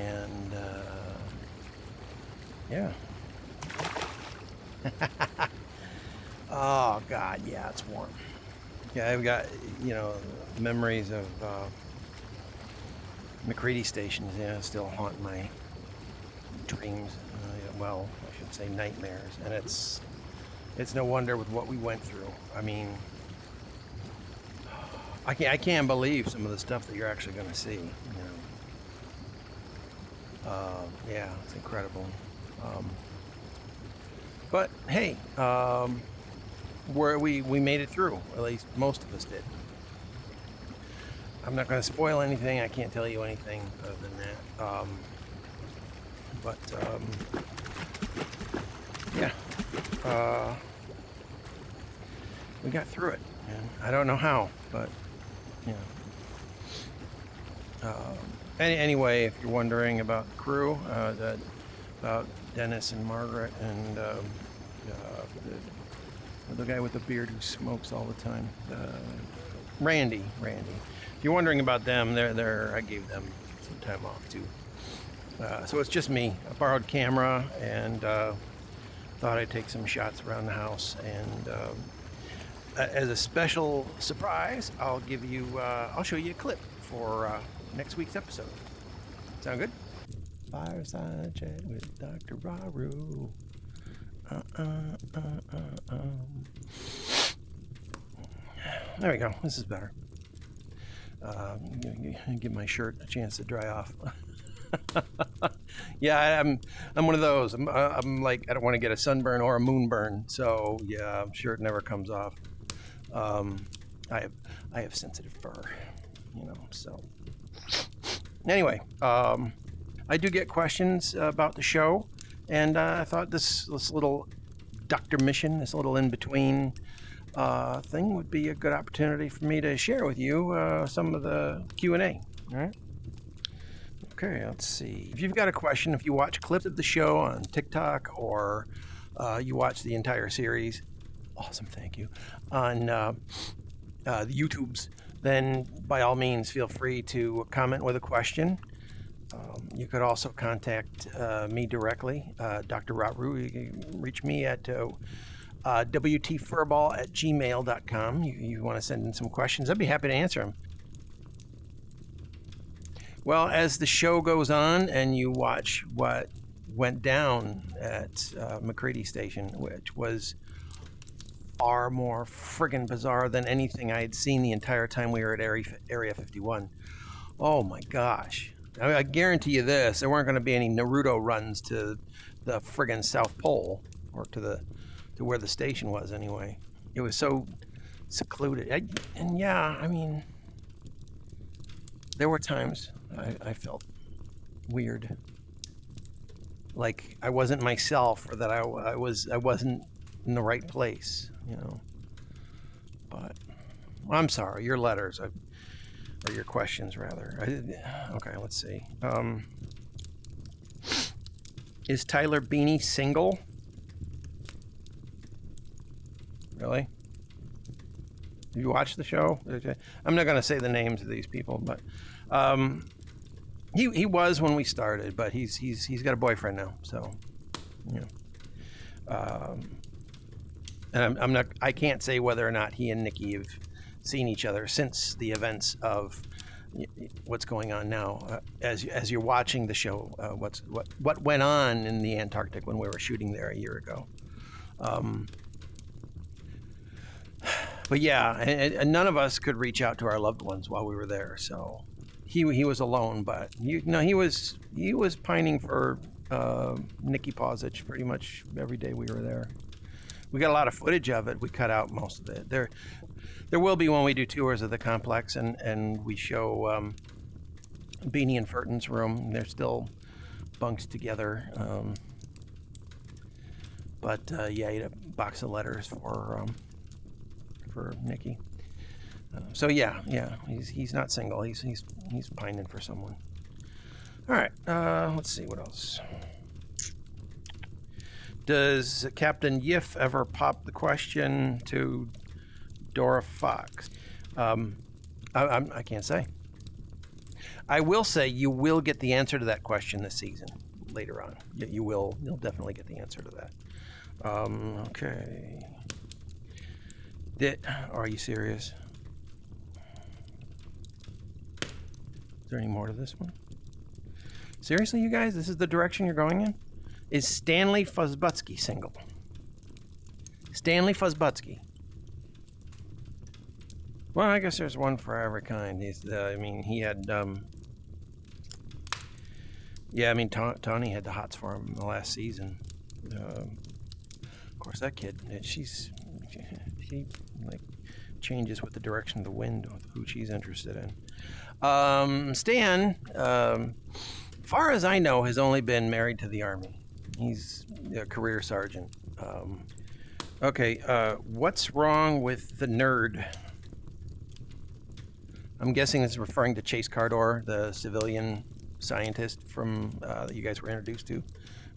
And yeah. Oh God, yeah, it's warm. Yeah, I've got, memories of McCready stations. Yeah, still haunt my dreams. Well, I should say nightmares. And it's no wonder with what we went through. I mean, I can't believe some of the stuff that you're actually going to see. Yeah, it's incredible. But hey, we made it through. At least most of us did. I'm not going to spoil anything. I can't tell you anything other than that. Yeah, we got through it, and I don't know how, but anyway, if you're wondering about the crew, about Dennis and Margaret and the guy with the beard who smokes all the time, Randy. If you're wondering about them, I gave them some time off too. So it's just me. I borrowed camera and thought I'd take some shots around the house. And as a special surprise, I'll show you a clip for next week's episode. Sound good? Fireside chat with Dr. Raru. There we go. This is better. Give my shirt a chance to dry off. Yeah, I'm one of those. I'm like, I don't want to get a sunburn or a moonburn, so yeah, I'm sure it never comes off. I have sensitive fur, so anyway, I do get questions about the show, and I thought this little Dr. Mission, this little in-between thing would be a good opportunity for me to share with you some of the Q&A. All right. Okay, let's see. If you've got a question, if you watch clips of the show on TikTok or you watch the entire series, awesome, thank you, on the YouTubes, then by all means feel free to comment with a question. You could also contact me directly, Dr. Raru. You can reach me at WTfurball@gmail.com. You want to send in some questions, I'd be happy to answer them. Well, as the show goes on and you watch what went down at McCready Station, which was far more friggin' bizarre than anything I had seen the entire time we were at Area 51. Oh my gosh. I guarantee you this, there weren't going to be any Naruto runs to the friggin' South Pole, or to where the station was anyway. It was so secluded. And yeah, I mean, there were times I felt weird, like I wasn't myself, or that I wasn't in the right place, But I'm sorry. Your letters, or your questions rather. Okay, let's see. Is Tyler Beanie single? Really? Have you watched the show? I'm not going to say the names of these people, but he was when we started, but he's got a boyfriend now, so and I can't say whether or not he and Nikki have seen each other since the events of what's going on now. As you're watching the show, what went on in the Antarctic when we were shooting there a year ago. But yeah, and none of us could reach out to our loved ones while we were there. So he was alone, but he was pining for Nikki Pausich pretty much every day we were there. We got a lot of footage of it. We cut out most of it. There will be when we do tours of the complex and we show Beanie and Furton's room. They're still bunked together. But yeah, he had a box of letters for Nikki. So yeah, he's not single. He's pining for someone. All right, let's see what else. Does Captain Yiff ever pop the question to Dora Fox? I can't say. I will say you will get the answer to that question this season later on. You will. You'll definitely get the answer to that. Okay. Are you serious? Is there any more to this one? Seriously, you guys? This is the direction you're going in? Is Stanley Fuzzbutsky single? Stanley Fuzzbutsky. Well, I guess there's one for every kind. I mean, he had, yeah, I mean, Tawny had the hots for him in the last season. Of course, that kid, she like changes with the direction of the wind, who she's interested in. Stan, far as I know, has only been married to the Army. He's a career sergeant. Okay, what's wrong with the nerd? I'm guessing this is referring to Chase Cardor, the civilian scientist from that you guys were introduced to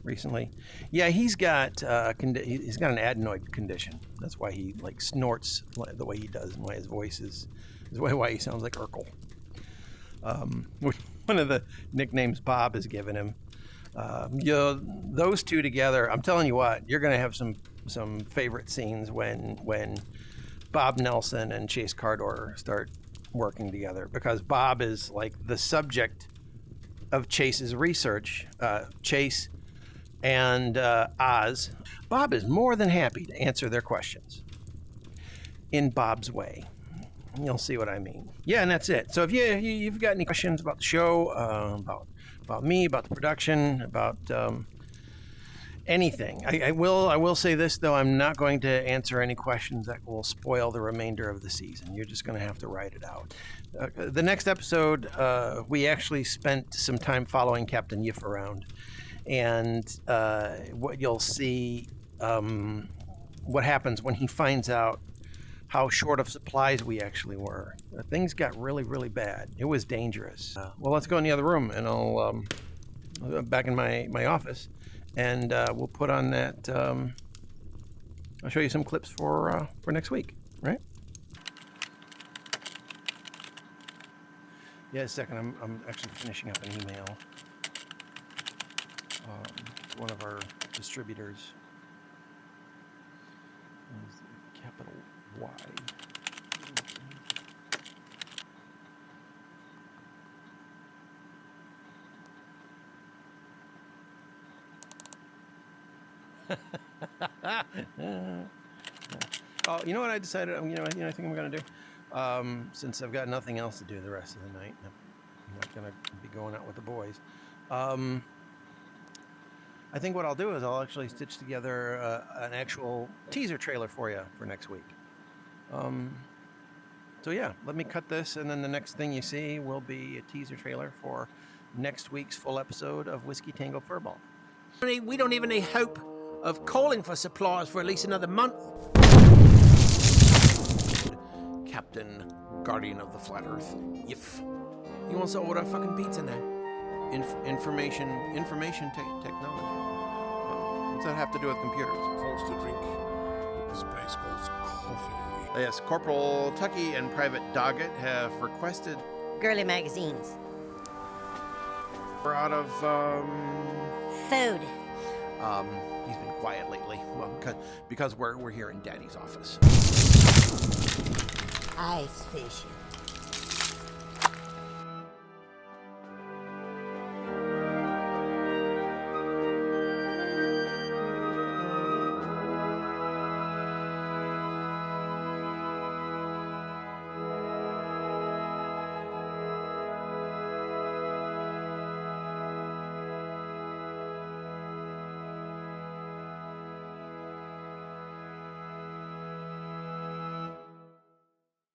recently. Yeah, he's got he's got an adenoid condition. That's why he like snorts the way he does, and why his voice is why he sounds like Urkel. One of the nicknames Bob has given him. Those two together, I'm telling you what, you're gonna have some favorite scenes when Bob Nelson and Chase Cardor start working together, because Bob is like the subject of Chase's research. Chase and Oz. Bob is more than happy to answer their questions in Bob's way. You'll see what I mean. Yeah, and that's it. So if you've got any questions about the show, about me, about the production, about anything, I will say this though: I'm not going to answer any questions that will spoil the remainder of the season. You're just going to have to write it out. The next episode, we actually spent some time following Captain Yiff around, and what you'll see, what happens when he finds out how short of supplies we actually were. Things got really, really bad. It was dangerous. Well, let's go in the other room, and I'll back in my office, and we'll put on that. I'll show you some clips for next week, right? Yeah, a second. I'm actually finishing up an email. To one of our distributors. Capital Y. Oh, you know what I decided? I think I'm gonna do. Since I've got nothing else to do the rest of the night, I'm not gonna be going out with the boys. I think what I'll do is I'll actually stitch together an actual teaser trailer for you for next week. So yeah, let me cut this, and then the next thing you see will be a teaser trailer for next week's full episode of Whiskey Tango Furball. We don't even need hope of calling for supplies for at least another month. Captain Guardian of the Flat Earth, Yiff. He wants to order a fucking pizza now. Information technology. What's that have to do with computers? Forced to drink this place calls coffee. Yes, Corporal Tucky and Private Doggett have requested girly magazines. We're out of food. He's been quiet lately. Well, because we're here in Daddy's office. Ice fishing.